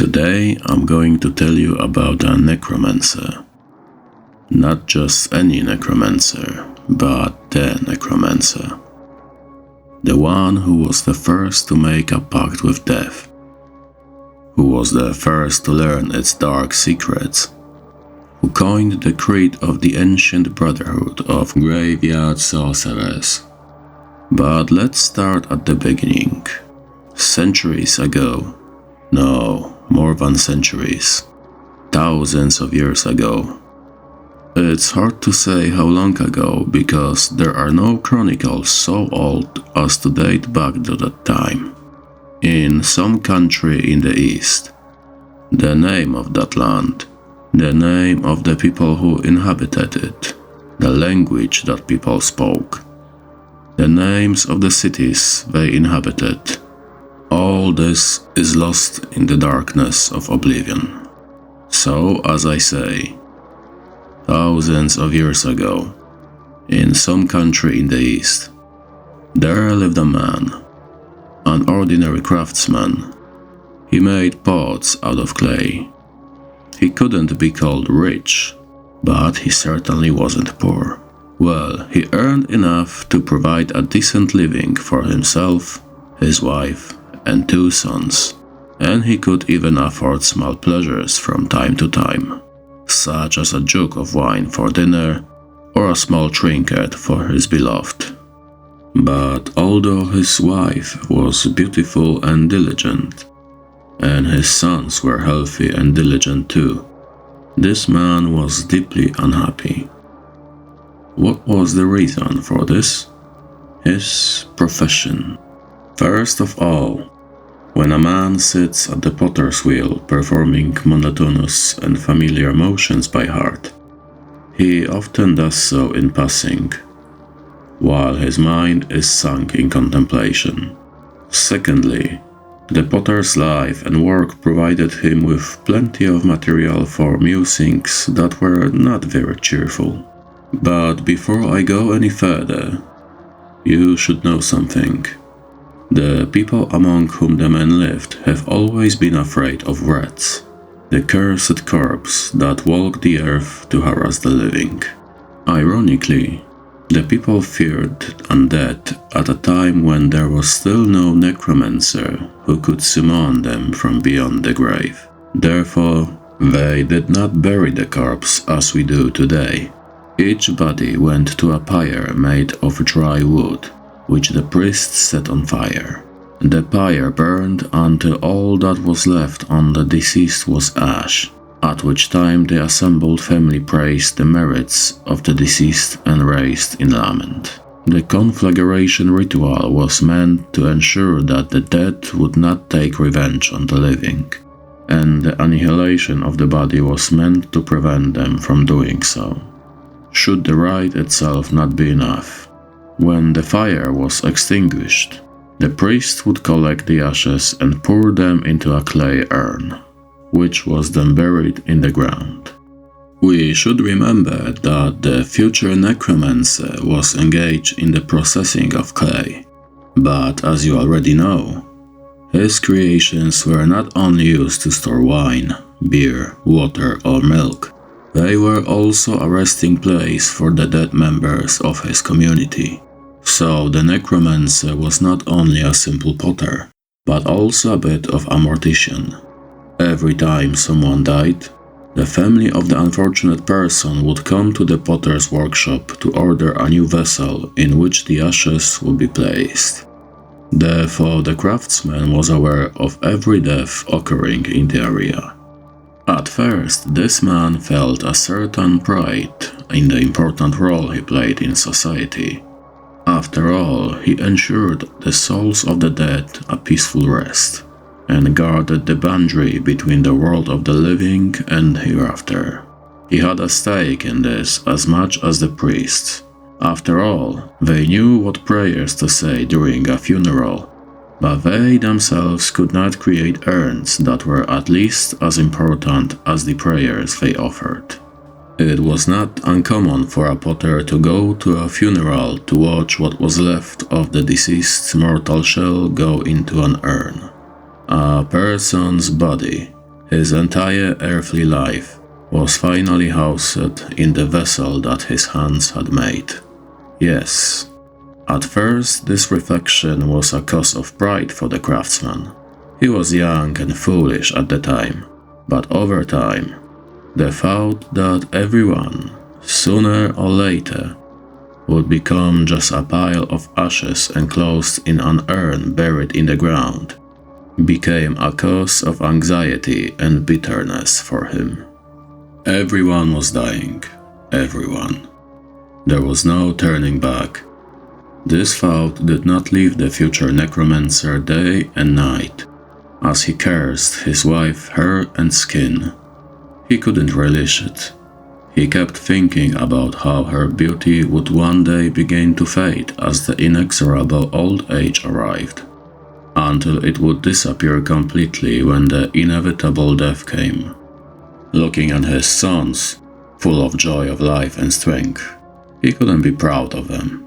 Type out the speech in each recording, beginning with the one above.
Today I'm going to tell you about a necromancer. Not just any necromancer, but the necromancer. The one who was the first to make a pact with death. Who was the first to learn its dark secrets. Who coined the creed of the ancient brotherhood of graveyard sorcerers. But let's start at the beginning. Centuries ago. No, more than centuries. Thousands of years ago. It's hard to say how long ago because there are no chronicles so old as to date back to that time. In some country in the east. The name of that land. The name of the people who inhabited it. The language that people spoke. The names of the cities they inhabited. All this is lost in the darkness of oblivion. So, as I say, thousands of years ago, in some country in the east, there lived a man, an ordinary craftsman. He made pots out of clay. He couldn't be called rich, but he certainly wasn't poor. Well, he earned enough to provide a decent living for himself, his wife, and 2 sons, and he could even afford small pleasures from time to time, such as a jug of wine for dinner or a small trinket for his beloved. But although his wife was beautiful and diligent, and his sons were healthy and diligent too, this man was deeply unhappy. What was the reason for this? His profession. First of all, when a man sits at the potter's wheel performing monotonous and familiar motions by heart, he often does so in passing, while his mind is sunk in contemplation. Secondly, the potter's life and work provided him with plenty of material for musings that were not very cheerful. But before I go any further, you should know something. The people among whom the man lived have always been afraid of rats, the cursed corpse that walk the earth to harass the living. Ironically, the people feared undead at a time when there was still no necromancer who could summon them from beyond the grave. Therefore, they did not bury the corpse as we do today. Each body went to a pyre made of dry wood, which the priests set on fire. The pyre burned until all that was left on the deceased was ash, at which time the assembled family praised the merits of the deceased and raised in lament. The conflagration ritual was meant to ensure that the dead would not take revenge on the living, and the annihilation of the body was meant to prevent them from doing so. Should the rite itself not be enough, when the fire was extinguished, the priest would collect the ashes and pour them into a clay urn, which was then buried in the ground. We should remember that the future necromancer was engaged in the processing of clay, but as you already know, his creations were not only used to store wine, beer, water or milk, they were also a resting place for the dead members of his community. So the necromancer was not only a simple potter, but also a bit of a mortician. Every time someone died, the family of the unfortunate person would come to the potter's workshop to order a new vessel in which the ashes would be placed. Therefore, the craftsman was aware of every death occurring in the area. At first, this man felt a certain pride in the important role he played in society. After all, he ensured the souls of the dead a peaceful rest, and guarded the boundary between the world of the living and hereafter. He had a stake in this as much as the priests. After all, they knew what prayers to say during a funeral, but they themselves could not create urns that were at least as important as the prayers they offered. It was not uncommon for a potter to go to a funeral to watch what was left of the deceased's mortal shell go into an urn. A person's body, His entire earthly life was finally housed in the vessel that his hands had made. Yes, at first this reflection was a cause of pride for the craftsman. He was young and foolish at the time, but over time, the thought that everyone, sooner or later, would become just a pile of ashes enclosed in an urn buried in the ground, became a cause of anxiety and bitterness for him. Everyone was dying, everyone. There was no turning back. This thought did not leave the future necromancer day and night, as he cursed his wife, hair and skin. He couldn't relish it. He kept thinking about how her beauty would one day begin to fade as the inexorable old age arrived, until it would disappear completely when the inevitable death came. Looking at his sons, full of joy of life and strength, he couldn't be proud of them.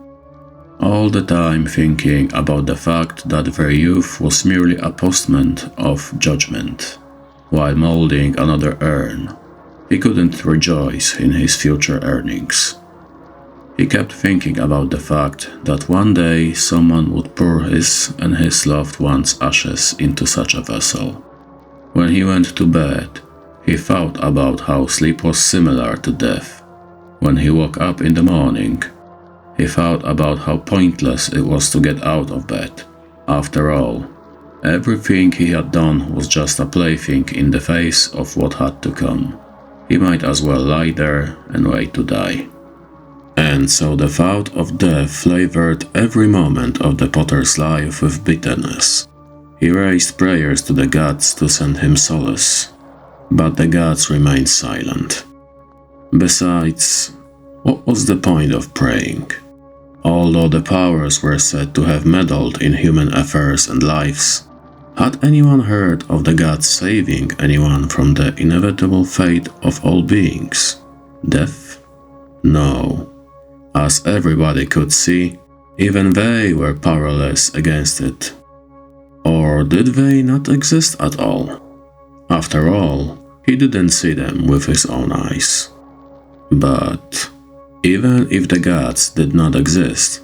All the time thinking about the fact that their youth was merely a postment of judgment, while molding another urn, he couldn't rejoice in his future earnings. He kept thinking about the fact that one day someone would pour his and his loved one's ashes into such a vessel. When he went to bed, he thought about how sleep was similar to death. When he woke up in the morning, he thought about how pointless it was to get out of bed. After all, everything he had done was just a plaything in the face of what had to come. He might as well lie there and wait to die. And so the thought of death flavored every moment of the potter's life with bitterness. He raised prayers to the gods to send him solace, but the gods remained silent. Besides, what was the point of praying? Although the powers were said to have meddled in human affairs and lives, had anyone heard of the gods saving anyone from the inevitable fate of all beings? Death? No. As everybody could see, even they were powerless against it. Or did they not exist at all? After all, he didn't see them with his own eyes. But even if the gods did not exist,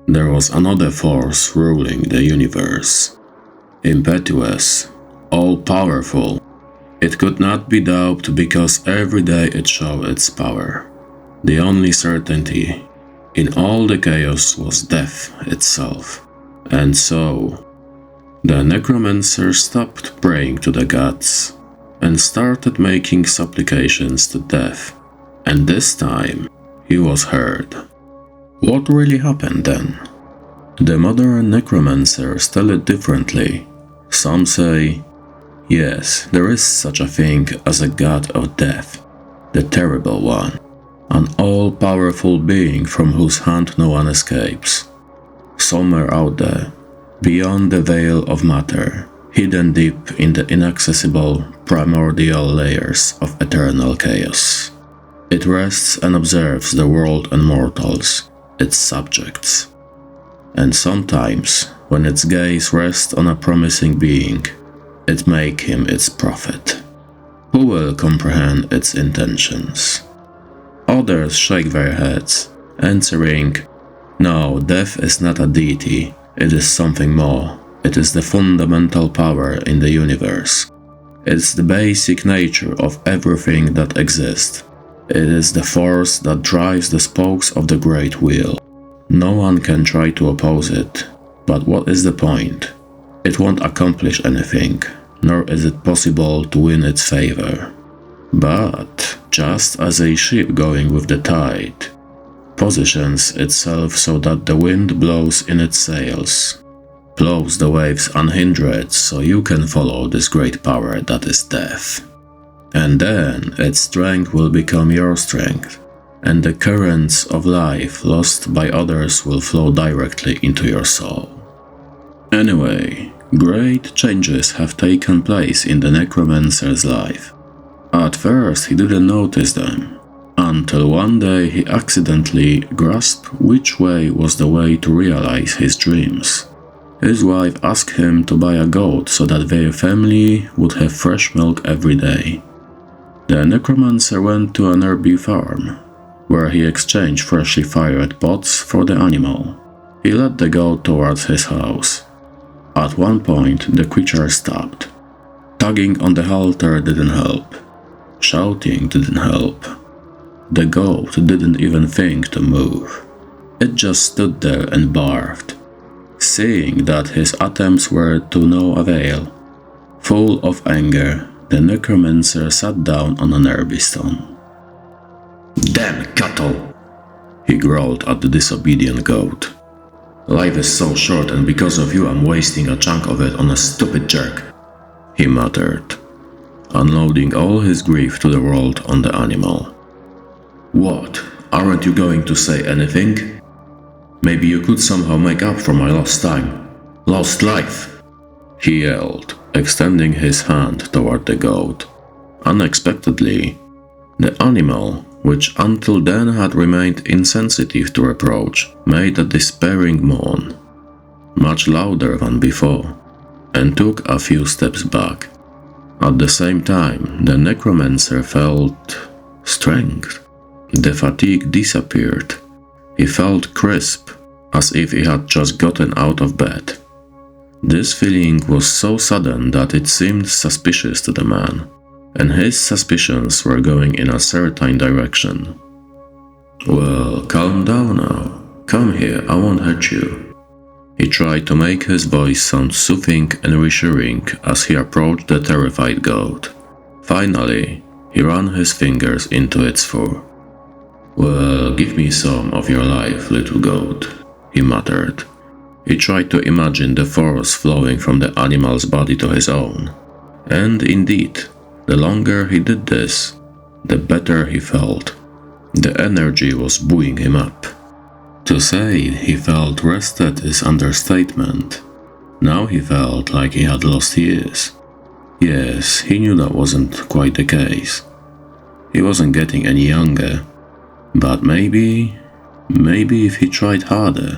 there was another force ruling the universe. Impetuous, all-powerful, it could not be doubted because every day it showed its power. The only certainty in all the chaos was death itself. And so, the necromancer stopped praying to the gods and started making supplications to death. And this time, he was heard. What really happened then? The modern necromancers tell it differently. Some say, yes, there is such a thing as a god of death, the terrible one, an all-powerful being from whose hand no one escapes. Somewhere out there, beyond the veil of matter, hidden deep in the inaccessible primordial layers of eternal chaos. It rests and observes the world and mortals, its subjects. And sometimes, when its gaze rests on a promising being, it makes him its prophet. Who will comprehend its intentions? Others shake their heads, answering, no, death is not a deity, it is something more. It is the fundamental power in the universe. It's the basic nature of everything that exists. It is the force that drives the spokes of the great wheel. No one can try to oppose it. But what is the point? It won't accomplish anything, nor is it possible to win its favor. But, just as a ship going with the tide positions itself so that the wind blows in its sails, blows the waves unhindered so you can follow this great power that is death. And then its strength will become your strength, and the currents of life lost by others will flow directly into your soul. Anyway, great changes have taken place in the necromancer's life. At first he didn't notice them, until one day he accidentally grasped which way was the way to realize his dreams. His wife asked him to buy a goat so that their family would have fresh milk every day. The necromancer went to a nearby farm, where he exchanged freshly fired pots for the animal. He led the goat towards his house. At one point, the creature stopped. Tugging on the halter didn't help. Shouting didn't help. The goat didn't even think to move. It just stood there and barked. Seeing that his attempts were to no avail, full of anger, the necromancer sat down on a nearby stone. "Damn cattle!" he growled at the disobedient goat. "Life is so short, and because of you I'm wasting a chunk of it on a stupid jerk," he muttered, unloading all his grief to the world on the animal. "What? Aren't you going to say anything? Maybe you could somehow make up for my lost time, lost life," he yelled, extending his hand toward the goat. Unexpectedly, the animal, which until then had remained insensitive to reproach, made a despairing moan, much louder than before, and took a few steps back. At the same time, the necromancer felt strength. The fatigue disappeared. He felt crisp, as if he had just gotten out of bed. This feeling was so sudden that it seemed suspicious to the man, and his suspicions were going in a certain direction. "Well, calm down now. Come here, I won't hurt you." He tried to make his voice sound soothing and reassuring as he approached the terrified goat. Finally, he ran his fingers into its fur. "Well, give me some of your life, little goat," he muttered. He tried to imagine the force flowing from the animal's body to his own. And indeed, the longer he did this, the better he felt. The energy was buoying him up. To say he felt rested is understatement. Now he felt like he had lost years. Yes, he knew that wasn't quite the case. He wasn't getting any younger. But maybe if he tried harder,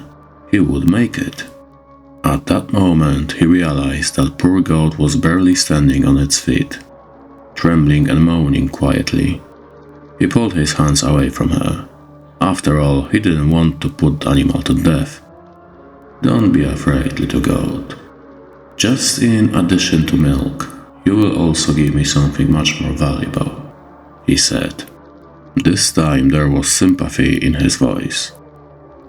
he would make it. At that moment, he realized that poor goat was barely standing on its feet, trembling and moaning quietly. He pulled his hands away from her. After all, he didn't want to put the animal to death. "Don't be afraid, little goat. Just in addition to milk, you will also give me something much more valuable," he said. This time there was sympathy in his voice.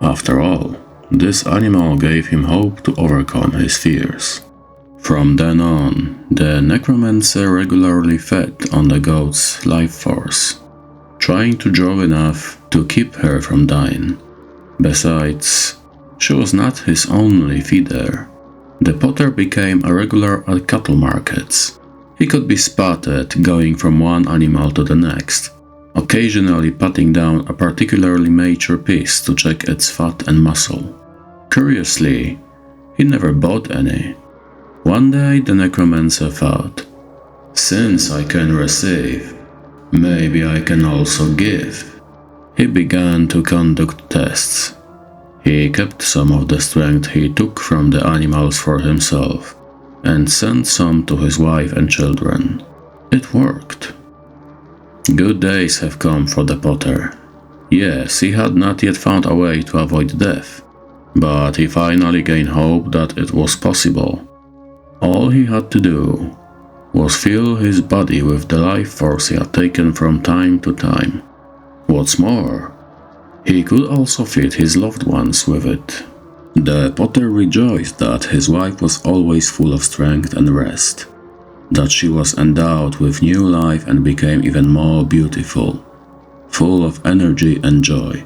After all, this animal gave him hope to overcome his fears. From then on, the necromancer regularly fed on the goat's life force, trying to draw enough to keep her from dying. Besides, she was not his only feeder. The potter became a regular at cattle markets. He could be spotted going from one animal to the next, occasionally patting down a particularly mature piece to check its fat and muscle. Curiously, he never bought any. One day the necromancer thought, "Since I can receive, maybe I can also give." He began to conduct tests. He kept some of the strength he took from the animals for himself, and sent some to his wife and children. It worked. Good days have come for the potter. Yes, he had not yet found a way to avoid death, but he finally gained hope that it was possible. All he had to do was fill his body with the life force he had taken from time to time. What's more, he could also feed his loved ones with it. The potter rejoiced that his wife was always full of strength and rest, that she was endowed with new life and became even more beautiful, full of energy and joy.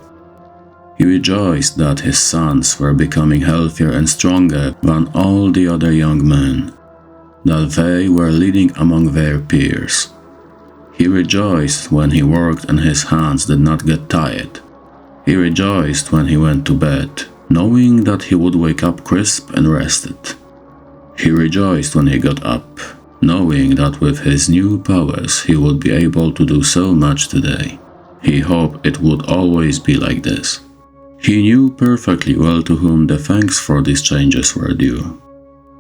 He rejoiced that his sons were becoming healthier and stronger than all the other young men, that they were leading among their peers. He rejoiced when he worked and his hands did not get tired. He rejoiced when he went to bed, knowing that he would wake up crisp and rested. He rejoiced when he got up, knowing that with his new powers he would be able to do so much today. He hoped it would always be like this. He knew perfectly well to whom the thanks for these changes were due.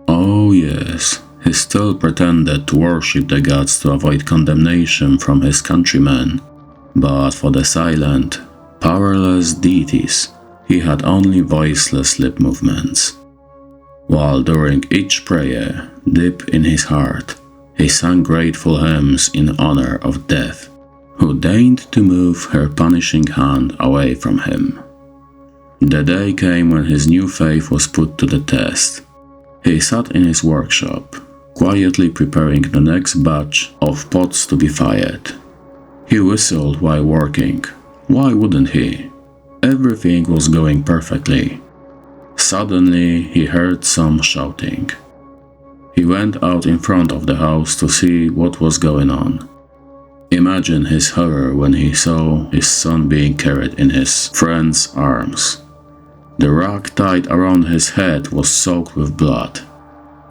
Oh yes, he still pretended to worship the gods to avoid condemnation from his countrymen, but for the silent, powerless deities, he had only voiceless lip movements. While during each prayer, deep in his heart, he sang grateful hymns in honor of Death, who deigned to move her punishing hand away from him. The day came when his new faith was put to the test. He sat in his workshop, quietly preparing the next batch of pots to be fired. He whistled while working. Why wouldn't he? Everything was going perfectly. Suddenly, he heard some shouting. He went out in front of the house to see what was going on. Imagine his horror when he saw his son being carried in his friend's arms. The rug tied around his head was soaked with blood.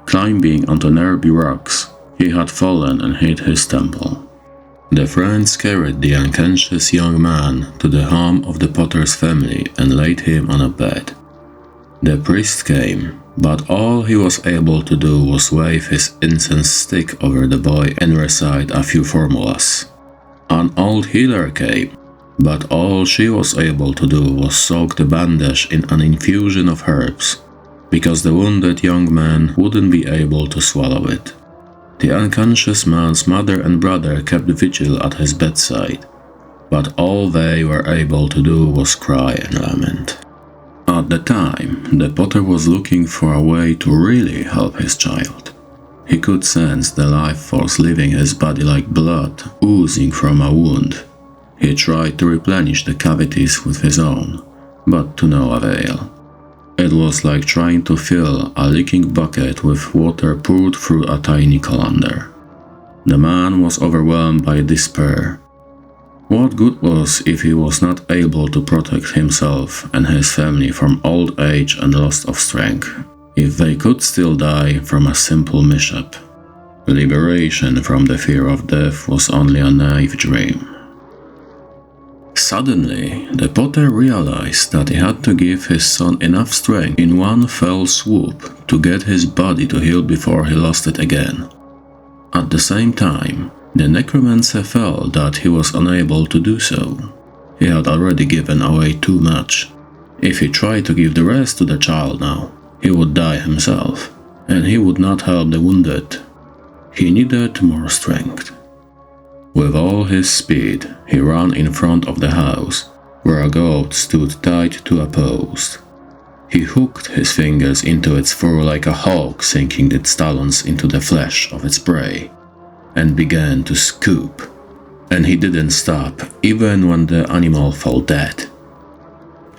Climbing onto nearby rocks, he had fallen and hit his temple. The friends carried the unconscious young man to the home of the potter's family and laid him on a bed. The priest came, but all he was able to do was wave his incense stick over the boy and recite a few formulas. An old healer came, but all she was able to do was soak the bandage in an infusion of herbs, because the wounded young man wouldn't be able to swallow it. The unconscious man's mother and brother kept vigil at his bedside, but all they were able to do was cry and lament. At the time, the potter was looking for a way to really help his child. He could sense the life force leaving his body like blood oozing from a wound. He tried to replenish the cavities with his own, but to no avail. It was like trying to fill a leaking bucket with water poured through a tiny colander. The man was overwhelmed by despair. What good was if he was not able to protect himself and his family from old age and loss of strength, if they could still die from a simple mishap? Liberation from the fear of death was only a naive dream. Suddenly, the potter realized that he had to give his son enough strength in one fell swoop to get his body to heal before he lost it again. At the same time, the Necromancer felt that he was unable to do so. He had already given away too much. If he tried to give the rest to the child now, he would die himself, and he would not help the wounded. He needed more strength. With all his speed, he ran in front of the house, where a goat stood tied to a post. He hooked his fingers into its fur like a hawk sinking its talons into the flesh of its prey, and began to scoop. And he didn't stop, even when the animal fell dead.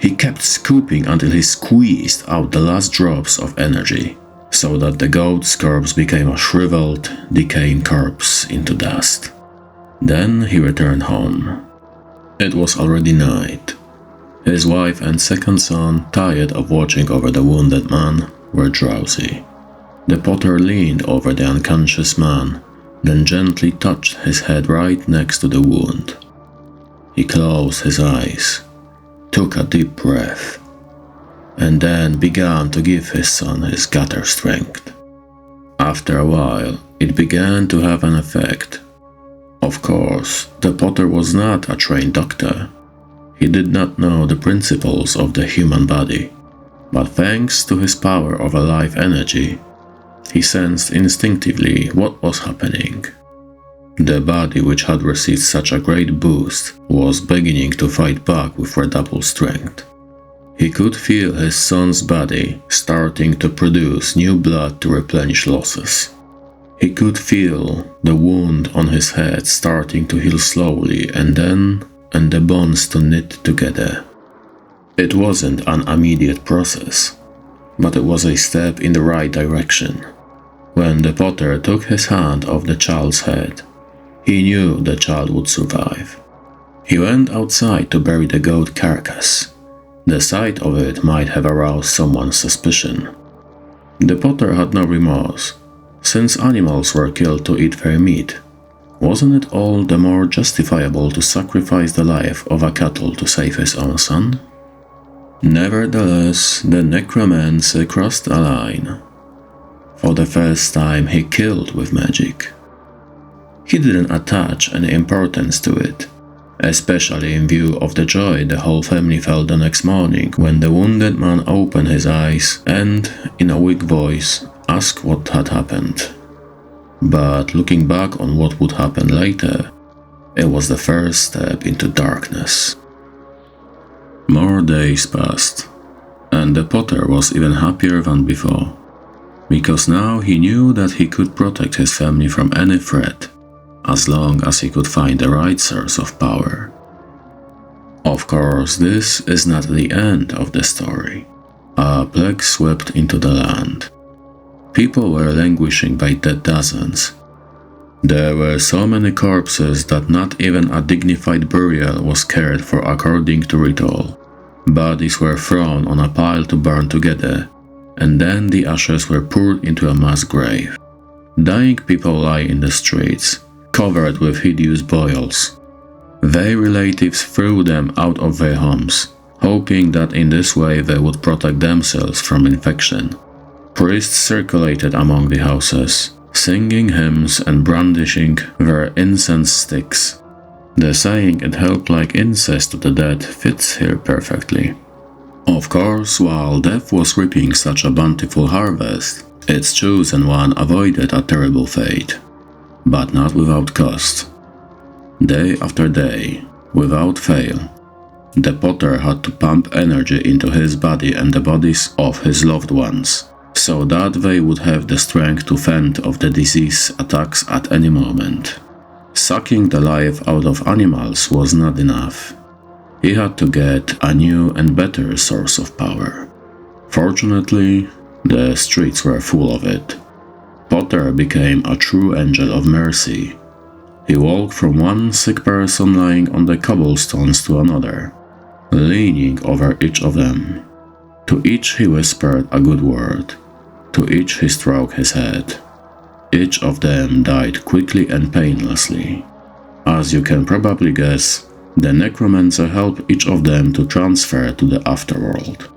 He kept scooping until he squeezed out the last drops of energy, so that the goat's corpse became a shriveled, decaying corpse into dust. Then he returned home. It was already night. His wife and second son, tired of watching over the wounded man, were drowsy. The potter leaned over the unconscious man, then gently touched his head right next to the wound. He closed his eyes, took a deep breath, and then began to give his son his gutter strength. After a while, it began to have an effect. Of course, the potter was not a trained doctor. He did not know the principles of the human body, but thanks to his power of a life energy, he sensed instinctively what was happening. The body, which had received such a great boost, was beginning to fight back with redoubled strength. He could feel his son's body starting to produce new blood to replenish losses. He could feel the wound on his head starting to heal slowly and the bones to knit together. It wasn't an immediate process, but it was a step in the right direction. When the potter took his hand off the child's head, he knew the child would survive. He went outside to bury the goat carcass. The sight of it might have aroused someone's suspicion. The potter had no remorse. Since animals were killed to eat their meat, wasn't it all the more justifiable to sacrifice the life of a cattle to save his own son? Nevertheless, the Necromancer crossed a line. For the first time, he killed with magic. He didn't attach any importance to it, especially in view of the joy the whole family felt the next morning when the wounded man opened his eyes and, in a weak voice, asked what had happened. But looking back on what would happen later, it was the first step into darkness. More days passed, and the Potter was even happier than before, because now he knew that he could protect his family from any threat, as long as he could find the right source of power. Of course, this is not the end of the story. A plague swept into the land. People were languishing by the dozens. There were so many corpses that not even a dignified burial was cared for according to ritual. Bodies were thrown on a pile to burn together, and then the ashes were poured into a mass grave. Dying people lie in the streets, covered with hideous boils. Their relatives threw them out of their homes, hoping that in this way they would protect themselves from infection. Priests circulated among the houses, singing hymns and brandishing their incense sticks. The saying "it helped like incest to the dead" fits here perfectly. Of course, while death was reaping such a bountiful harvest, its chosen one avoided a terrible fate. But not without cost. Day after day, without fail, the Potter had to pump energy into his body and the bodies of his loved ones, so that they would have the strength to fend off the disease attacks at any moment. Sucking the life out of animals was not enough. He had to get a new and better source of power. Fortunately, the streets were full of it. Potter became a true angel of mercy. He walked from one sick person lying on the cobblestones to another, leaning over each of them. To each he whispered a good word. To each he stroked his head. Each of them died quickly and painlessly. As you can probably guess, the Necromancer helped each of them to transfer to the afterworld.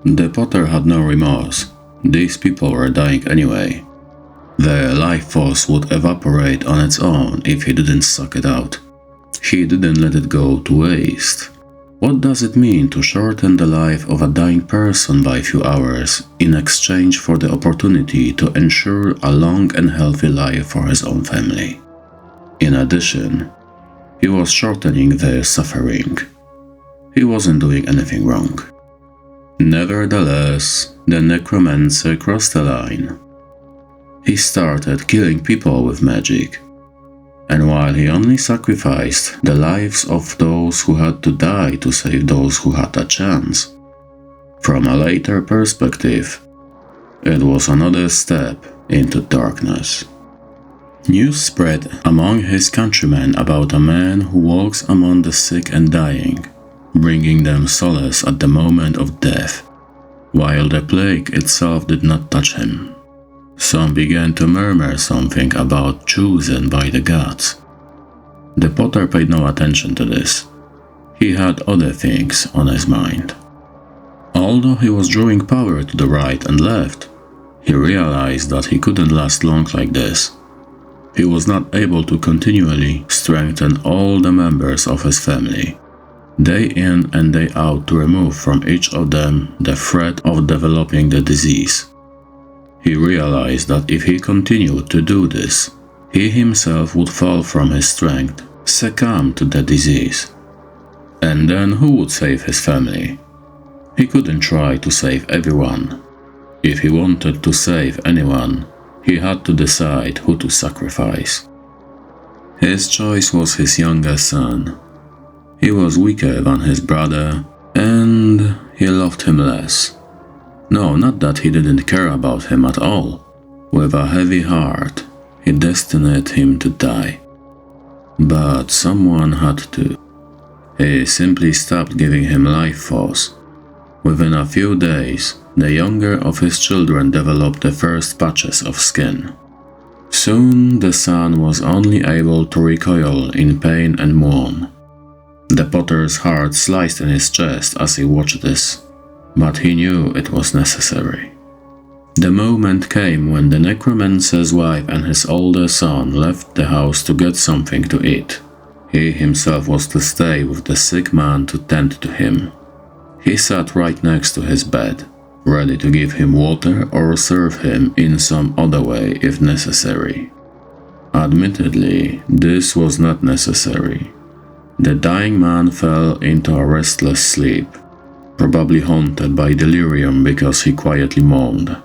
The Potter had no remorse. These people were dying anyway. Their life force would evaporate on its own if he didn't suck it out. He didn't let it go to waste. What does it mean to shorten the life of a dying person by a few hours in exchange for the opportunity to ensure a long and healthy life for his own family? In addition, he was shortening their suffering. He wasn't doing anything wrong. Nevertheless, the Necromancer crossed the line. He started killing people with magic. And while he only sacrificed the lives of those who had to die to save those who had a chance, from a later perspective, it was another step into darkness. News spread among his countrymen about a man who walks among the sick and dying, bringing them solace at the moment of death, while the plague itself did not touch him. Some began to murmur something about chosen by the gods. The Potter paid no attention to this. He had other things on his mind. Although he was drawing power to the right and left, he realized that he couldn't last long like this. He was not able to continually strengthen all the members of his family, day in and day out, to remove from each of them the threat of developing the disease. He realized that if he continued to do this, he himself would fall from his strength, succumb to the disease. And then who would save his family? He couldn't try to save everyone. If he wanted to save anyone, he had to decide who to sacrifice. His choice was his younger son. He was weaker than his brother, and he loved him less. No, not that he didn't care about him at all. With a heavy heart, he destined him to die. But someone had to. He simply stopped giving him life force. Within a few days, the younger of his children developed the first patches of skin. Soon the son was only able to recoil in pain and mourn. The Potter's heart sliced in his chest as he watched this. but he knew it was necessary. The moment came when the necromancer's wife and his older son left the house to get something to eat. He himself was to stay with the sick man to tend to him. He sat right next to his bed, ready to give him water or serve him in some other way if necessary. Admittedly, this was not necessary. The dying man fell into a restless sleep, probably haunted by delirium because he quietly moaned.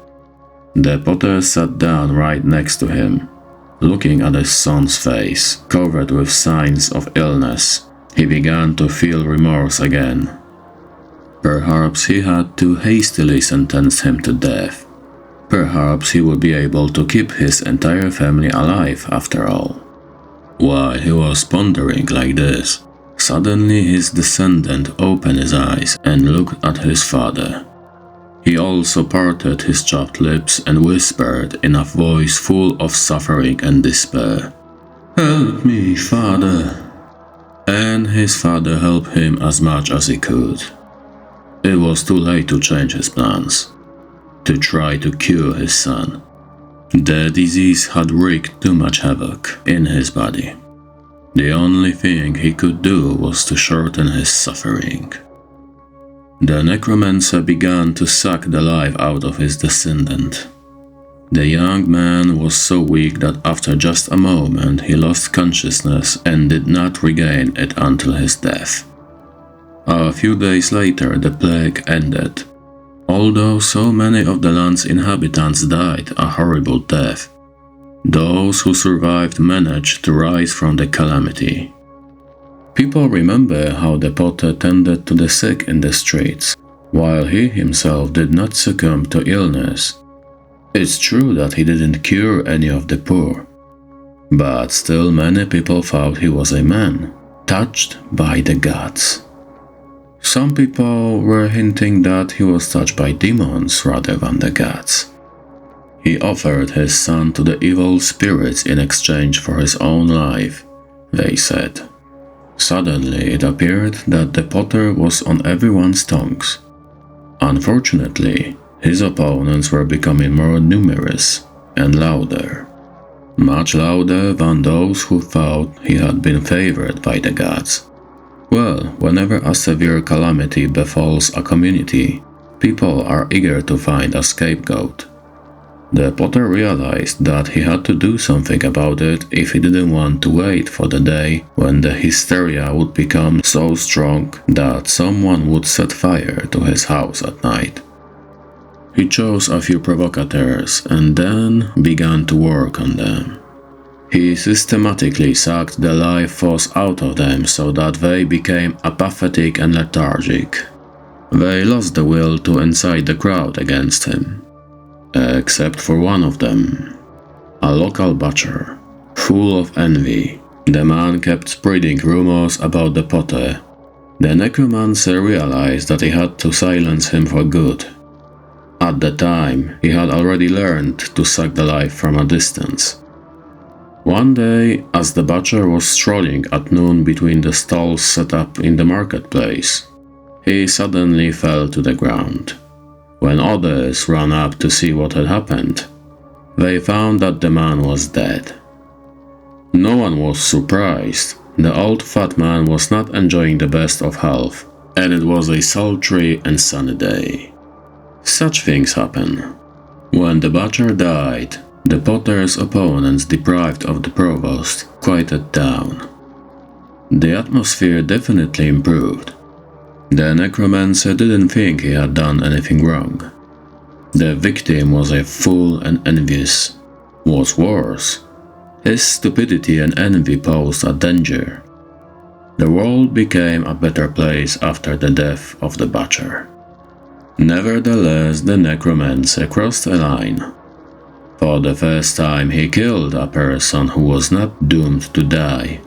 The potter sat down right next to him, looking at his son's face, covered with signs of illness. He began to feel remorse again. Perhaps he had too hastily sentenced him to death. Perhaps he would be able to keep his entire family alive after all. While he was pondering like this, suddenly his descendant opened his eyes and looked at his father. He also parted his chapped lips and whispered in a voice full of suffering and despair, "Help me, father." And his father helped him as much as he could. It was too late to change his plans, to try to cure his son. The disease had wreaked too much havoc in his body. The only thing he could do was to shorten his suffering. The necromancer began to suck the life out of his descendant. The young man was so weak that after just a moment he lost consciousness and did not regain it until his death. A few days later the plague ended. Although so many of the land's inhabitants died a horrible death, those who survived managed to rise from the calamity. People remember how the potter tended to the sick in the streets, while he himself did not succumb to illness. It's true that he didn't cure any of the poor, but still many people thought he was a man, touched by the gods. Some people were hinting that he was touched by demons rather than the gods. He offered his son to the evil spirits in exchange for his own life, they said. Suddenly it appeared that the potter was on everyone's tongues. Unfortunately, his opponents were becoming more numerous and louder, much louder than those who thought he had been favored by the gods. Well, whenever a severe calamity befalls a community, people are eager to find a scapegoat. The potter realized that he had to do something about it if he didn't want to wait for the day when the hysteria would become so strong that someone would set fire to his house at night. He chose a few provocateurs and then began to work on them. He systematically sucked the life force out of them so that they became apathetic and lethargic. They lost the will to incite the crowd against him. Except for one of them, a local butcher, full of envy. The man kept spreading rumors about the potter. The necromancer realized that he had to silence him for good. At the time, he had already learned to suck the life from a distance. One day, as the butcher was strolling at noon between the stalls set up in the marketplace, he suddenly fell to the ground. When others ran up to see what had happened, they found that the man was dead. No one was surprised. The old fat man was not enjoying the best of health, and it was a sultry and sunny day. Such things happen. When the butcher died, the potter's opponents, deprived of the provost, quieted down. The atmosphere definitely improved. The necromancer didn't think he had done anything wrong. The victim was a fool and envious. What's worse, his stupidity and envy posed a danger. The world became a better place after the death of the butcher. Nevertheless, the necromancer crossed a line. For the first time he killed a person who was not doomed to die,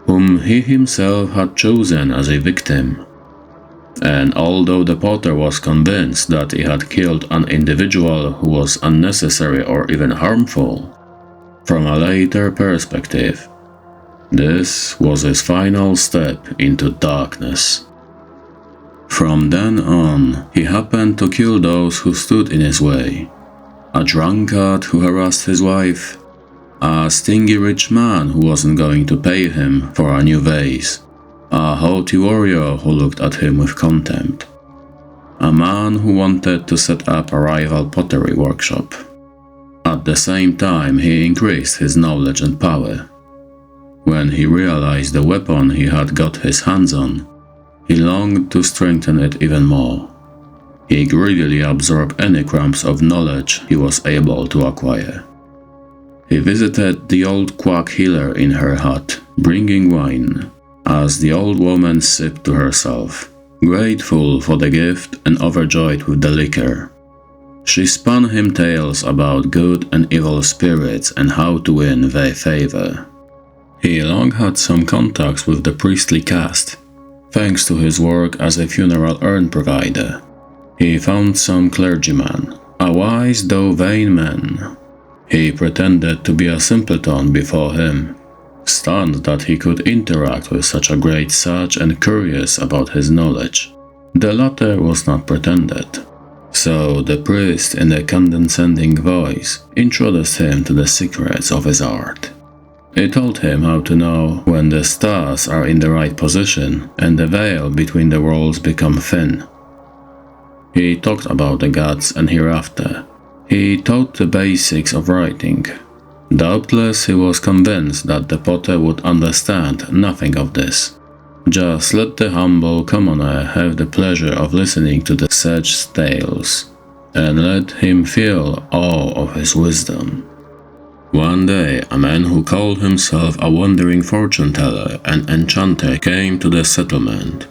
whom he himself had chosen as a victim. And although the potter was convinced that he had killed an individual who was unnecessary or even harmful, from a later perspective, this was his final step into darkness. From then on, he happened to kill those who stood in his way. A drunkard who harassed his wife, a stingy rich man who wasn't going to pay him for a new vase, a haughty warrior who looked at him with contempt, a man who wanted to set up a rival pottery workshop. At the same time, he increased his knowledge and power. When he realized the weapon he had got his hands on, he longed to strengthen it even more. He greedily absorbed any crumbs of knowledge he was able to acquire. He visited the old quack healer in her hut, bringing wine, as the old woman sipped to herself, grateful for the gift and overjoyed with the liquor. She spun him tales about good and evil spirits and how to win their favor. He long had some contacts with the priestly caste, thanks to his work as a funeral urn provider. He found some clergyman, a wise though vain man. He pretended to be a simpleton before him, stunned that he could interact with such a great sage and curious about his knowledge. The latter was not pretended. So the priest, in a condescending voice, introduced him to the secrets of his art. He told him how to know when the stars are in the right position and the veil between the worlds become thin. He talked about the gods and hereafter. He taught the basics of writing. Doubtless he was convinced that the potter would understand nothing of this. Just let the humble commoner have the pleasure of listening to the sage's tales, and let him feel awe of his wisdom. One day, a man who called himself a wandering fortune-teller and enchanter came to the settlement.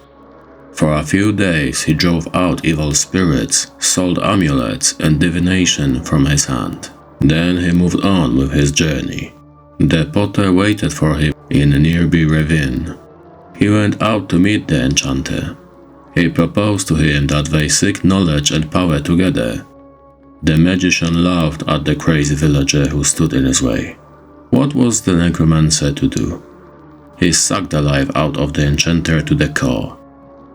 For a few days he drove out evil spirits, sold amulets and divination from his hand. Then he moved on with his journey. The potter waited for him in a nearby ravine. He went out to meet the enchanter. He proposed to him that they seek knowledge and power together. The magician laughed at the crazy villager who stood in his way. What was the necromancer to do? He sucked the life out of the enchanter to the core.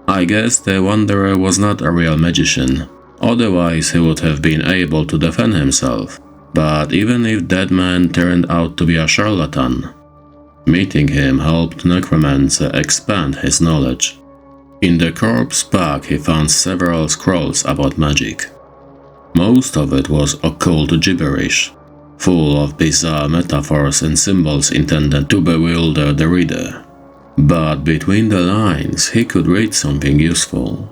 I guess the wanderer was not a real magician, otherwise he would have been able to defend himself. But even if that man turned out to be a charlatan, meeting him helped Necromancer expand his knowledge. In the corpse bag he found several scrolls about magic. Most of it was occult gibberish, full of bizarre metaphors and symbols intended to bewilder the reader. But between the lines he could read something useful.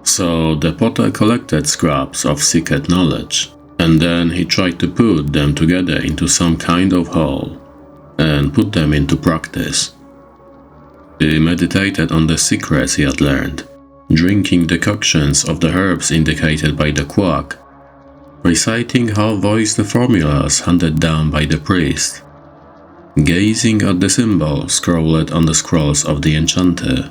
So the potter collected scraps of secret knowledge, and then he tried to put them together into some kind of whole, and put them into practice. He meditated on the secrets he had learned, drinking decoctions of the herbs indicated by the quack, reciting half-voiced the formulas handed down by the priest, gazing at the symbols scrawled on the scrolls of the enchanter.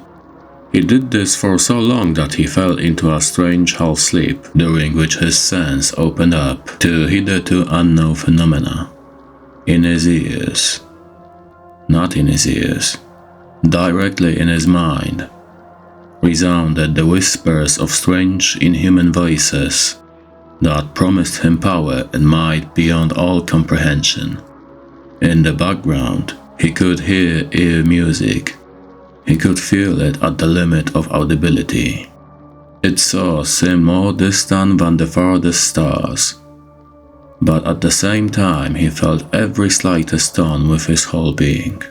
He did this for so long that he fell into a strange half-sleep, during which his sense opened up to hitherto unknown phenomena. In his ears. Not in his ears. Directly in his mind resounded the whispers of strange, inhuman voices that promised him power and might beyond all comprehension. In the background, he could hear ear music. He could feel it at the limit of audibility. Its source seemed more distant than the farthest stars, but at the same time he felt every slightest tone with his whole being.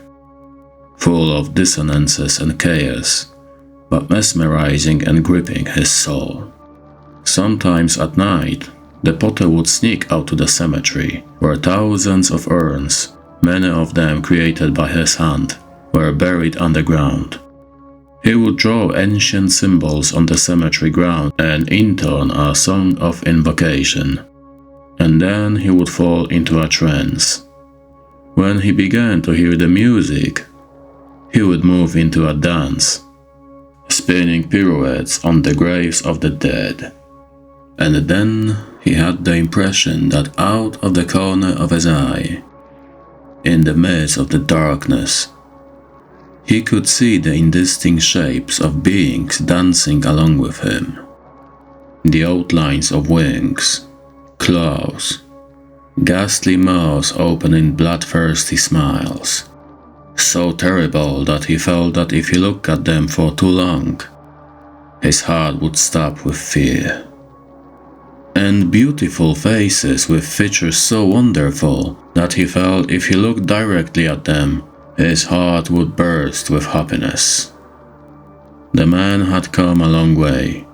Full of dissonances and chaos, but mesmerizing and gripping his soul. Sometimes at night, the potter would sneak out to the cemetery, where thousands of urns, many of them created by his hand, were buried underground. He would draw ancient symbols on the cemetery ground and intone a song of invocation, and then he would fall into a trance. When he began to hear the music, he would move into a dance, spinning pirouettes on the graves of the dead. And then he had the impression that out of the corner of his eye, in the midst of the darkness, He could see the indistinct shapes of beings dancing along with him. The outlines of wings, claws, ghastly mouths open in bloodthirsty smiles, so terrible that he felt that if he looked at them for too long, his heart would stop with fear. And beautiful faces with features so wonderful that he felt if he looked directly at them, his heart would burst with happiness. The man had come a long way.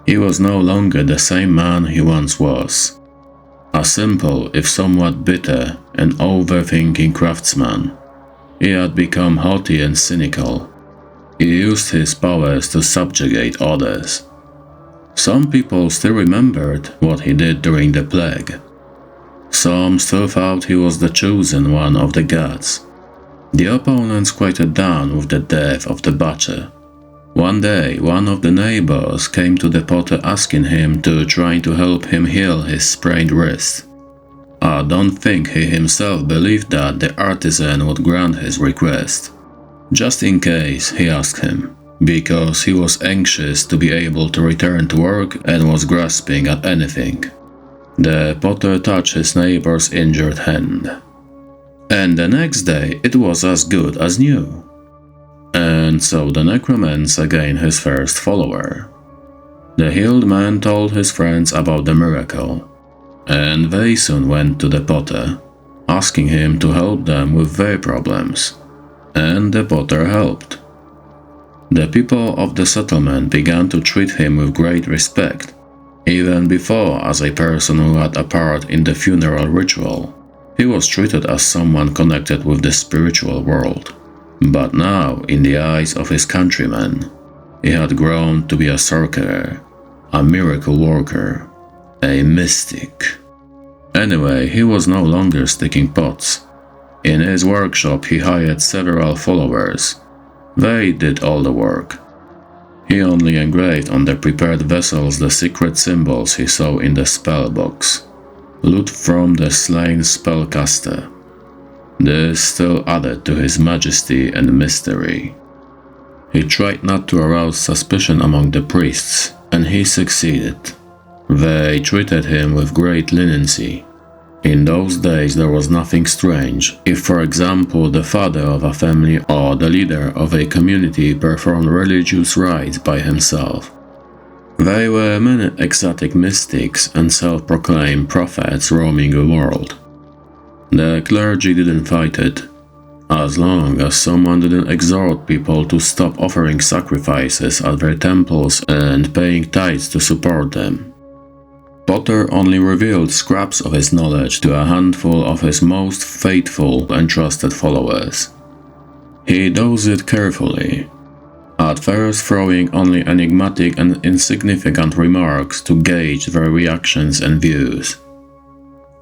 He was no longer the same man he once was. A simple, if somewhat bitter, and overthinking craftsman. He had become haughty and cynical. He used his powers to subjugate others. Some people still remembered what he did during the plague. Some still thought he was the chosen one of the gods. The opponents quieted down with the death of the butcher. One day, one of the neighbors came to the potter asking him to try to help him heal his sprained wrist. I don't think he himself believed that the artisan would grant his request. Just in case, he asked him, because he was anxious to be able to return to work and was grasping at anything. The potter touched his neighbor's injured hand. And the next day it was as good as new. And so the Necromancer gained his first follower. The healed man told his friends about the miracle, and they soon went to the potter, asking him to help them with their problems. And the potter helped. The people of the settlement began to treat him with great respect, even before as a person who had a part in the funeral ritual. He was treated as someone connected with the spiritual world. But now, in the eyes of his countrymen, he had grown to be a sorcerer, a miracle worker, a mystic. Anyway, he was no longer sticking pots. In his workshop he hired several followers. They did all the work. He only engraved on the prepared vessels the secret symbols he saw in the spell box, loot from the slain spellcaster. This still added to his majesty and mystery. He tried not to arouse suspicion among the priests, and he succeeded. They treated him with great leniency. In those days there was nothing strange if, for example, the father of a family or the leader of a community performed religious rites by himself. There were many exotic mystics and self-proclaimed prophets roaming the world. The clergy didn't fight it, as long as someone didn't exhort people to stop offering sacrifices at their temples and paying tithes to support them. Potter only revealed scraps of his knowledge to a handful of his most faithful and trusted followers. He dosed it carefully, at first throwing only enigmatic and insignificant remarks to gauge their reactions and views.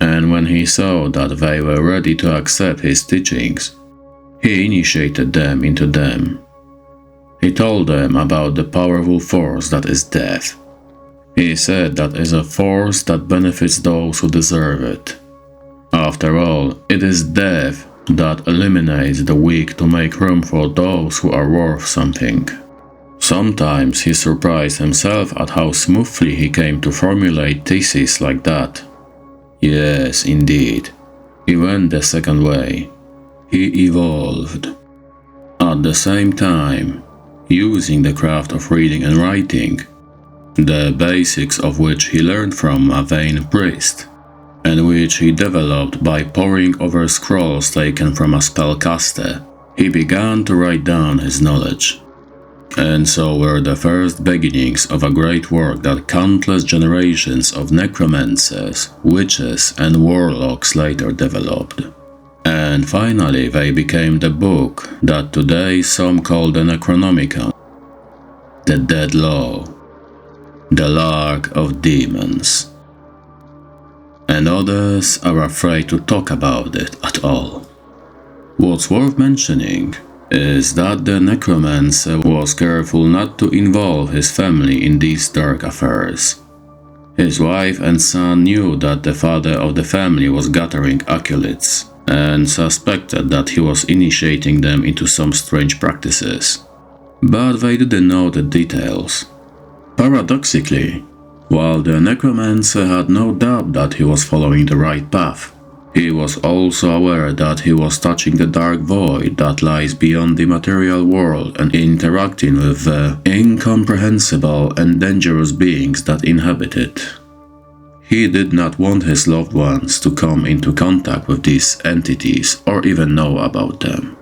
And when he saw that they were ready to accept his teachings, he initiated them into them. He told them about the powerful force that is death. He said that is a force that benefits those who deserve it. After all, it is death that eliminates the weak to make room for those who are worth something. Sometimes he surprised himself at how smoothly he came to formulate theses like that. Yes, indeed. He went the second way. He evolved. At the same time, using the craft of reading and writing, the basics of which he learned from a vain priest, and which he developed by poring over scrolls taken from a spellcaster, he began to write down his knowledge. And so were the first beginnings of a great work that countless generations of necromancers, witches, and warlocks later developed. And finally they became the book that today some call the Necronomicon, the Dead Law, the Lark of Demons. And others are afraid to talk about it at all. What's worth mentioning is that the Necromancer was careful not to involve his family in these dark affairs. His wife and son knew that the father of the family was gathering acolytes, and suspected that he was initiating them into some strange practices. But they didn't know the details. Paradoxically, while the Necromancer had no doubt that he was following the right path, he was also aware that he was touching the dark void that lies beyond the material world and interacting with the incomprehensible and dangerous beings that inhabit it. He did not want his loved ones to come into contact with these entities or even know about them.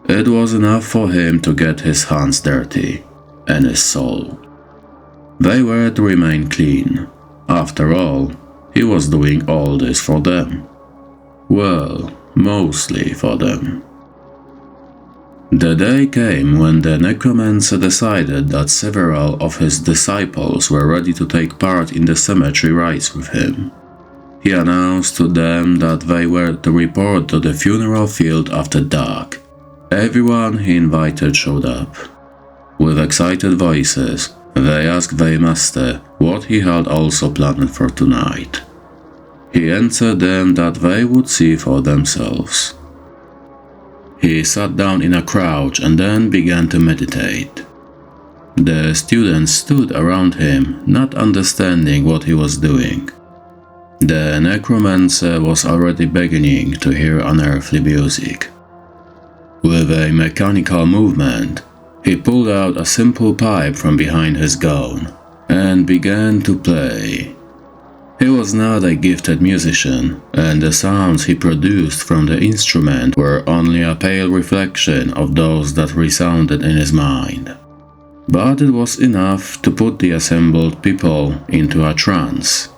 It was enough for him to get his hands dirty, and his soul. They were to remain clean. After all, he was doing all this for them. Well, mostly for them. The day came when the Necromancer decided that several of his disciples were ready to take part in the cemetery rites with him. He announced to them that they were to report to the funeral field after dark. Everyone he invited showed up. With excited voices, they asked their master what he had also planned for tonight. He answered them that they would see for themselves. He sat down in a crouch and then began to meditate. The students stood around him, not understanding what he was doing. The Necromancer was already beginning to hear unearthly music. With a mechanical movement, he pulled out a simple pipe from behind his gown and began to play. He was not a gifted musician, and the sounds he produced from the instrument were only a pale reflection of those that resounded in his mind. But it was enough to put the assembled people into a trance.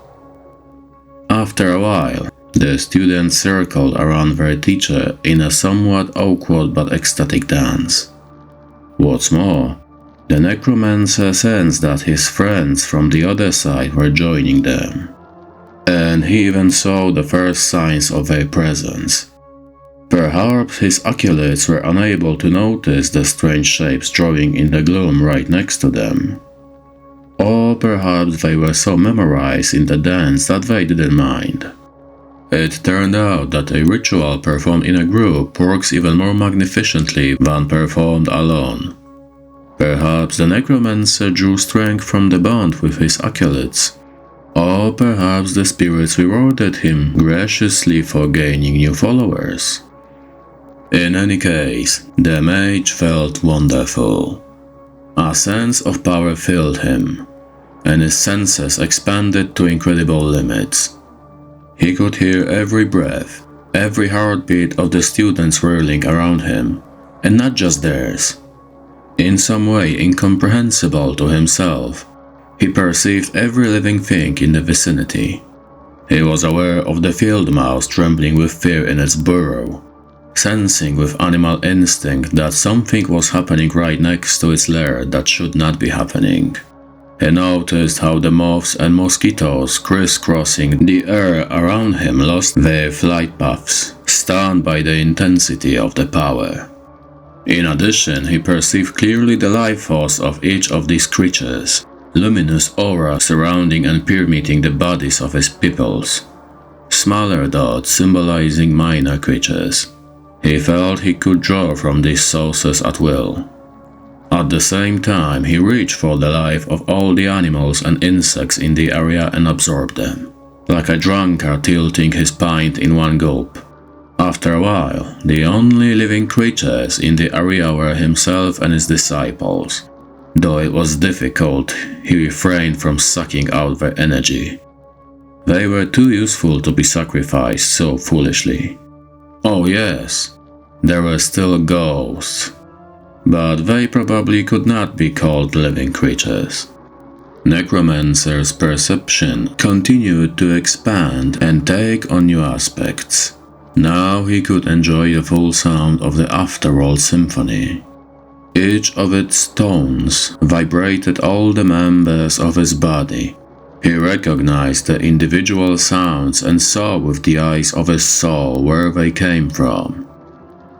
After a while, the students circled around their teacher in a somewhat awkward but ecstatic dance. What's more, the Necromancer sensed that his friends from the other side were joining them. And he even saw the first signs of their presence. Perhaps his acolytes were unable to notice the strange shapes drawing in the gloom right next to them. Or perhaps they were so memorized in the dance that they didn't mind. It turned out that a ritual performed in a group works even more magnificently than performed alone. Perhaps the Necromancer drew strength from the bond with his acolytes. Or perhaps the spirits rewarded him graciously for gaining new followers. In any case, the mage felt wonderful. A sense of power filled him, and his senses expanded to incredible limits. He could hear every breath, every heartbeat of the students whirling around him, and not just theirs. In some way incomprehensible to himself, he perceived every living thing in the vicinity. He was aware of the field mouse trembling with fear in its burrow, sensing with animal instinct that something was happening right next to its lair that should not be happening. He noticed how the moths and mosquitoes crisscrossing the air around him lost their flight paths, stunned by the intensity of the power. In addition, he perceived clearly the life force of each of these creatures, luminous aura surrounding and permeating the bodies of his pupils. Smaller dots symbolizing minor creatures. He felt he could draw from these sources at will. At the same time, he reached for the life of all the animals and insects in the area and absorbed them, like a drunkard tilting his pint in one gulp. After a while, the only living creatures in the area were himself and his disciples. Though it was difficult, he refrained from sucking out their energy. They were too useful to be sacrificed so foolishly. Oh yes, there were still ghosts, but they probably could not be called living creatures. Necromancer's perception continued to expand and take on new aspects. Now he could enjoy the full sound of the Afterworld Symphony. Each of its tones vibrated all the members of his body. He recognized the individual sounds and saw with the eyes of his soul where they came from.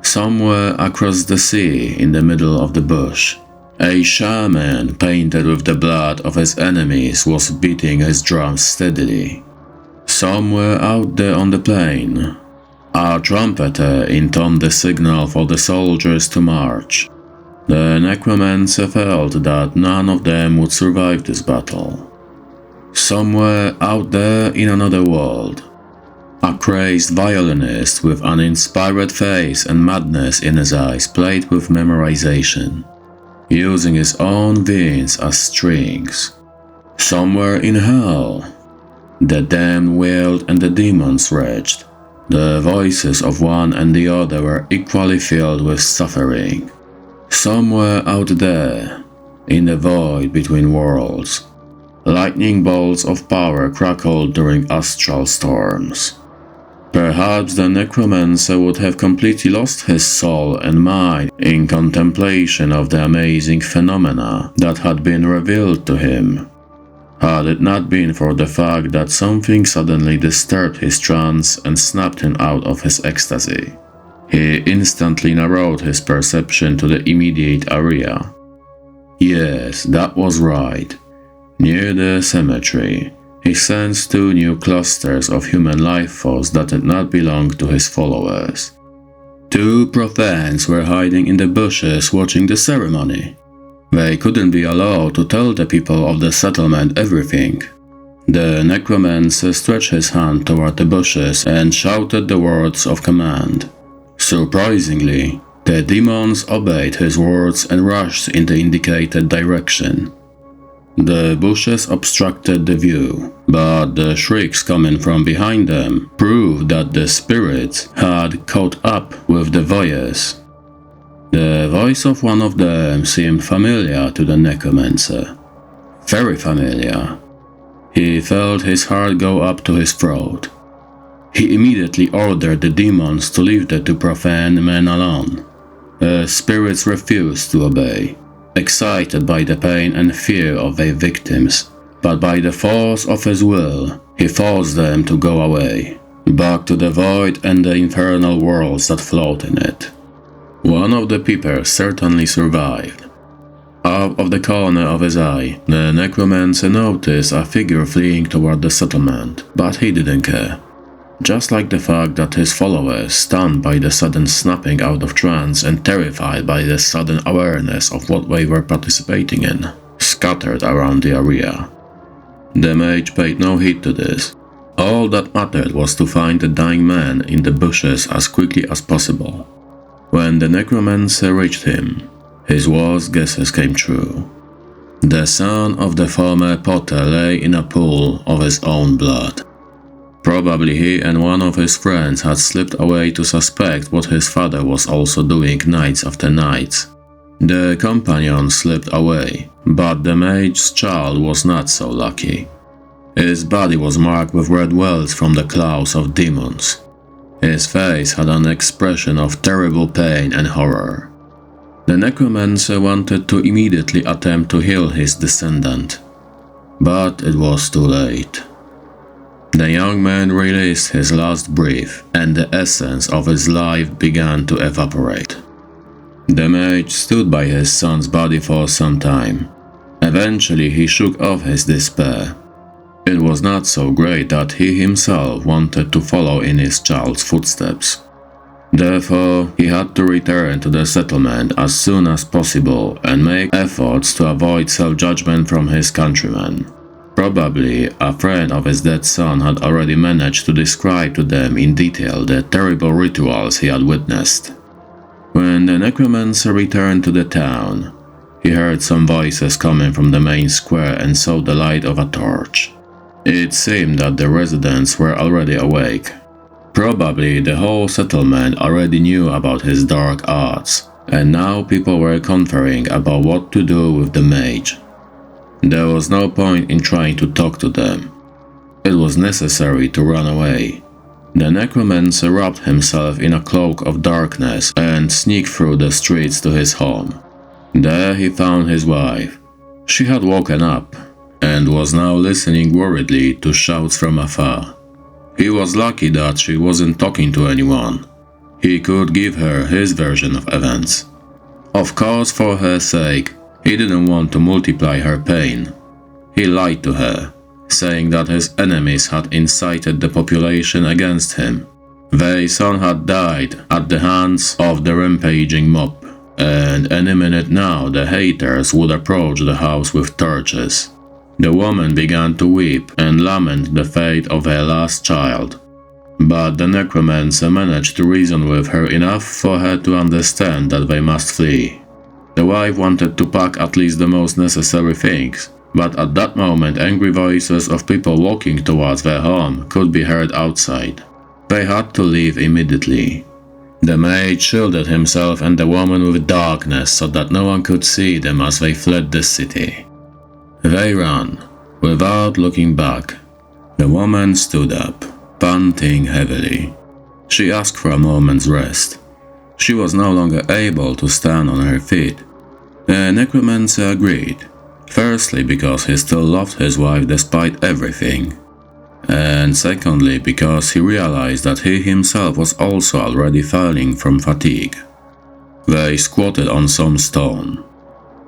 Somewhere across the sea in the middle of the bush, a shaman painted with the blood of his enemies was beating his drums steadily. Somewhere out there on the plain, A trumpeter intoned the signal for the soldiers to march. The Necromancer felt that none of them would survive this battle. Somewhere out there in another world, a crazed violinist with an inspired face and madness in his eyes played with memorization, using his own veins as strings. Somewhere in hell, the damned wailed and the demons raged. The voices of one and the other were equally filled with suffering. Somewhere out there, in the void between worlds, lightning bolts of power crackled during astral storms. Perhaps the Necromancer would have completely lost his soul and mind in contemplation of the amazing phenomena that had been revealed to him, had it not been for the fact that something suddenly disturbed his trance and snapped him out of his ecstasy. He instantly narrowed his perception to the immediate area. Yes, that was right. Near the cemetery, he sensed 2 new clusters of human life force that did not belong to his followers. 2 profanes were hiding in the bushes watching the ceremony. They couldn't be allowed to tell the people of the settlement everything. The Necromancer stretched his hand toward the bushes and shouted the words of command. Surprisingly, the demons obeyed his words and rushed in the indicated direction. The bushes obstructed the view, but the shrieks coming from behind them proved that the spirits had caught up with the voices. The voice of one of them seemed familiar to the Necromancer. Very familiar. He felt his heart go up to his throat. He immediately ordered the demons to leave the 2 profane men alone. The spirits refused to obey, excited by the pain and fear of their victims, but by the force of his will, he forced them to go away, back to the void and the infernal worlds that float in it. One of the peepers certainly survived. Out of the corner of his eye, the Necromancer noticed a figure fleeing toward the settlement, but he didn't care. Just like the fact that his followers, stunned by the sudden snapping out of trance and terrified by the sudden awareness of what they were participating in, scattered around the area. The mage paid no heed to this. All that mattered was to find the dying man in the bushes as quickly as possible. When the Necromancer reached him, his worst guesses came true. The son of the former potter lay in a pool of his own blood. Probably he and one of his friends had slipped away to suspect what his father was also doing nights after nights. The companion slipped away, but the mage's child was not so lucky. His body was marked with red welts from the claws of demons. His face had an expression of terrible pain and horror. The Necromancer wanted to immediately attempt to heal his descendant, but it was too late. The young man released his last breath, and the essence of his life began to evaporate. The mage stood by his son's body for some time. Eventually he shook off his despair. It was not so great that he himself wanted to follow in his child's footsteps. Therefore, he had to return to the settlement as soon as possible and make efforts to avoid self-judgment from his countrymen. Probably, a friend of his dead son had already managed to describe to them in detail the terrible rituals he had witnessed. When the Necromancer returned to the town, he heard some voices coming from the main square and saw the light of a torch. It seemed that the residents were already awake. Probably the whole settlement already knew about his dark arts, and now people were conferring about what to do with the mage. There was no point in trying to talk to them. It was necessary to run away. The Necromancer wrapped himself in a cloak of darkness and sneaked through the streets to his home. There he found his wife. She had woken up and was now listening worriedly to shouts from afar. He was lucky that she wasn't talking to anyone. He could give her his version of events. Of course, for her sake, he didn't want to multiply her pain. He lied to her, saying that his enemies had incited the population against him. Their son had died at the hands of the rampaging mob, and any minute now the haters would approach the house with torches. The woman began to weep and lament the fate of her last child. But the Necromancer managed to reason with her enough for her to understand that they must flee. The wife wanted to pack at least the most necessary things, but at that moment angry voices of people walking towards their home could be heard outside. They had to leave immediately. The mage shielded himself and the woman with darkness so that no one could see them as they fled the city. They ran, without looking back. The woman stood up, panting heavily. She asked for a moment's rest. She was no longer able to stand on her feet. The Necromancer agreed, firstly because he still loved his wife despite everything, and secondly because he realized that he himself was also already falling from fatigue. They squatted on some stone.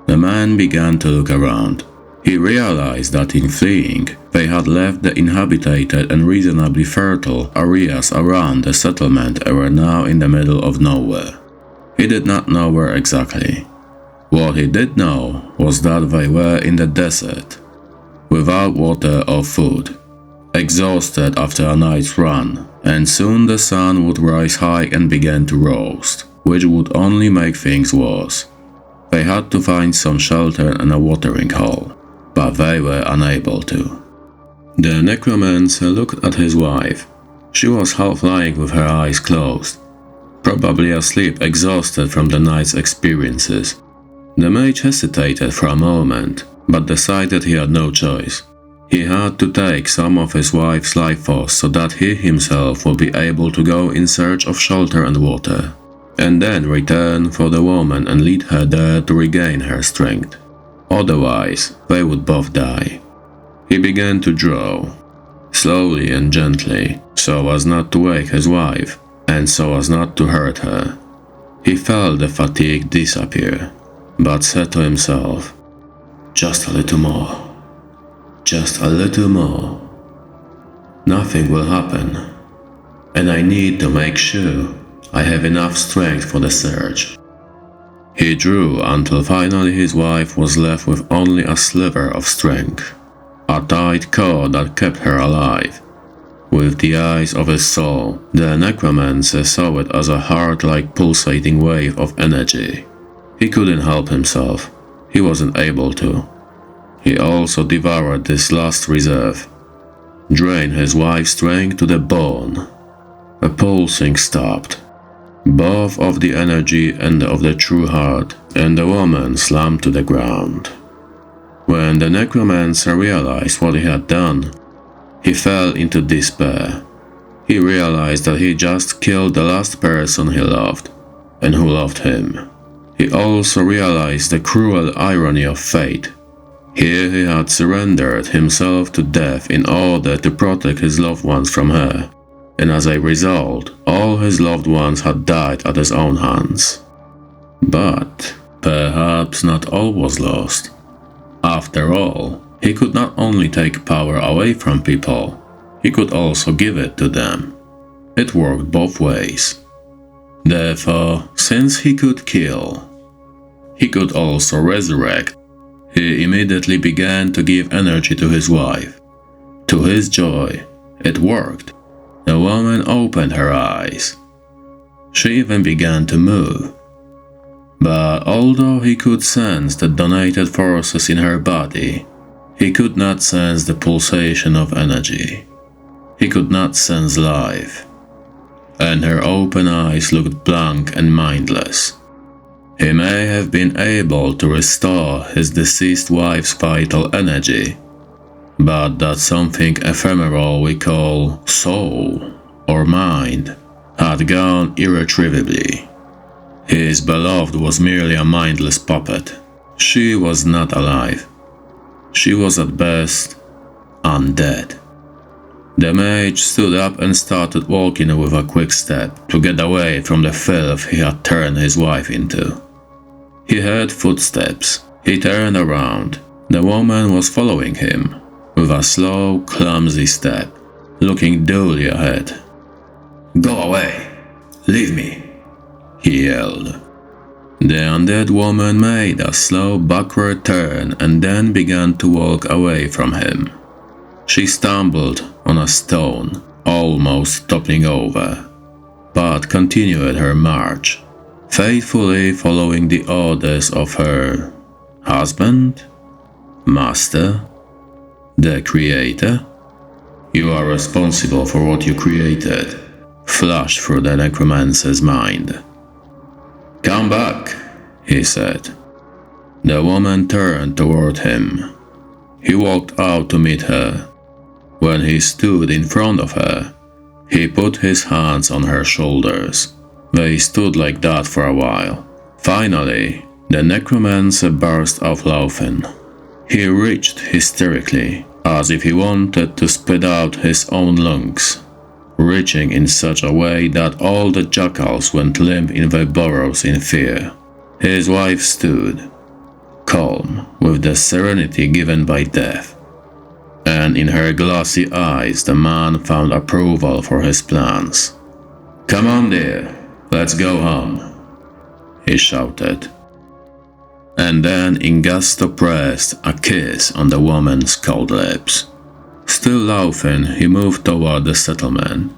The man began to look around. He realized that in fleeing, they had left the inhabited and reasonably fertile areas around the settlement and were now in the middle of nowhere. He did not know where exactly. What he did know was that they were in the desert, without water or food, exhausted after a night's run, and soon the sun would rise high and begin to roast, which would only make things worse. They had to find some shelter and a watering hole, but they were unable to. The Necromancer looked at his wife. She was half lying with her eyes closed, probably asleep, exhausted from the night's experiences. The mage hesitated for a moment, but decided he had no choice. He had to take some of his wife's life force so that he himself would be able to go in search of shelter and water, and then return for the woman and lead her there to regain her strength. Otherwise, they would both die. He began to draw, slowly and gently, so as not to wake his wife, and so as not to hurt her. He felt the fatigue disappear, but said to himself, "Just a little more. Just a little more. Nothing will happen, and I need to make sure I have enough strength for the search." He drew until finally his wife was left with only a sliver of strength, a tight cord that kept her alive. With the eyes of his soul, the Necromancer saw it as a heart-like pulsating wave of energy. He couldn't help himself. He wasn't able to. He also devoured this last reserve, drained his wife's strength to the bone. The pulsing stopped, both of the energy and of the true heart, and the woman slumped to the ground. When the Necromancer realized what he had done, he fell into despair. He realized that he just killed the last person he loved, and who loved him. He also realized the cruel irony of fate. Here he had surrendered himself to death in order to protect his loved ones from her, and as a result, all his loved ones had died at his own hands. But perhaps not all was lost. After all, he could not only take power away from people, he could also give it to them. It worked both ways. Therefore, since he could kill, he could also resurrect. He immediately began to give energy to his wife. To his joy, it worked. The woman opened her eyes. She even began to move. But although he could sense the donated forces in her body, he could not sense the pulsation of energy. He could not sense life. And her open eyes looked blank and mindless. He may have been able to restore his deceased wife's vital energy, but that something ephemeral we call soul or mind had gone irretrievably. His beloved was merely a mindless puppet. She was not alive. She was at best undead. The mage stood up and started walking with a quick step to get away from the filth he had turned his wife into. He heard footsteps. He turned around. The woman was following him, with a slow, clumsy step, looking dully ahead. Go away! Leave me! He yelled. The undead woman made a slow backward turn and then began to walk away from him. She stumbled on a stone, almost toppling over, but continued her march, faithfully following the orders of her husband? Master? The Creator? You are responsible for what you created, flashed through the Necromancer's mind. Come back, he said. The woman turned toward him. He walked out to meet her. When he stood in front of her, he put his hands on her shoulders. They stood like that for a while. Finally, the Necromancer burst out laughing. He reached hysterically, as if he wanted to spit out his own lungs, reaching in such a way that all the jackals went limp in their burrows in fear. His wife stood, calm, with the serenity given by death, and in her glassy eyes the man found approval for his plans. Come on, dear, let's go home, he shouted. And then Ingasto pressed a kiss on the woman's cold lips. Still laughing, he moved toward the settlement,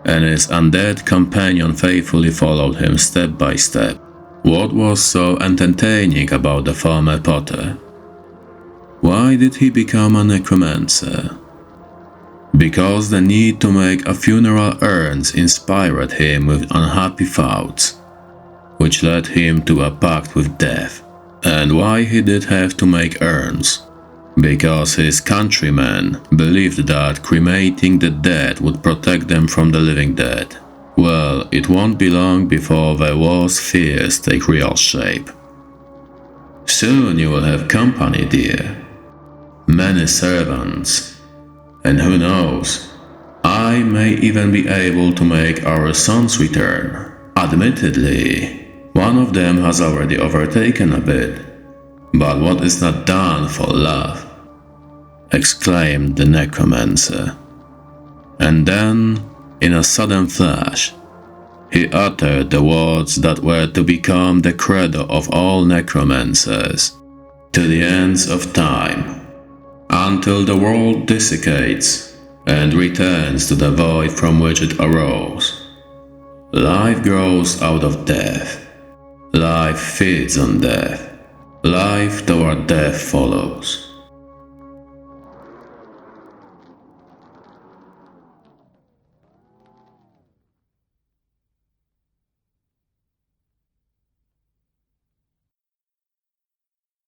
and his undead companion faithfully followed him step by step. What was so entertaining about the former potter? Why did he become a necromancer? Because the need to make a funeral urns inspired him with unhappy thoughts, which led him to a pact with death. And why he did have to make urns? Because his countrymen believed that cremating the dead would protect them from the living dead. Well, it won't be long before the war's fears take real shape. Soon you will have company, dear. Many servants. And who knows, I may even be able to make our sons return. Admittedly, one of them has already overtaken a bit. But what is not done for love? Exclaimed the Necromancer. And then, in a sudden flash, he uttered the words that were to become the credo of all necromancers, to the ends of time, until the world desiccates and returns to the void from which it arose. Life grows out of death. Life feeds on death. Life toward death follows.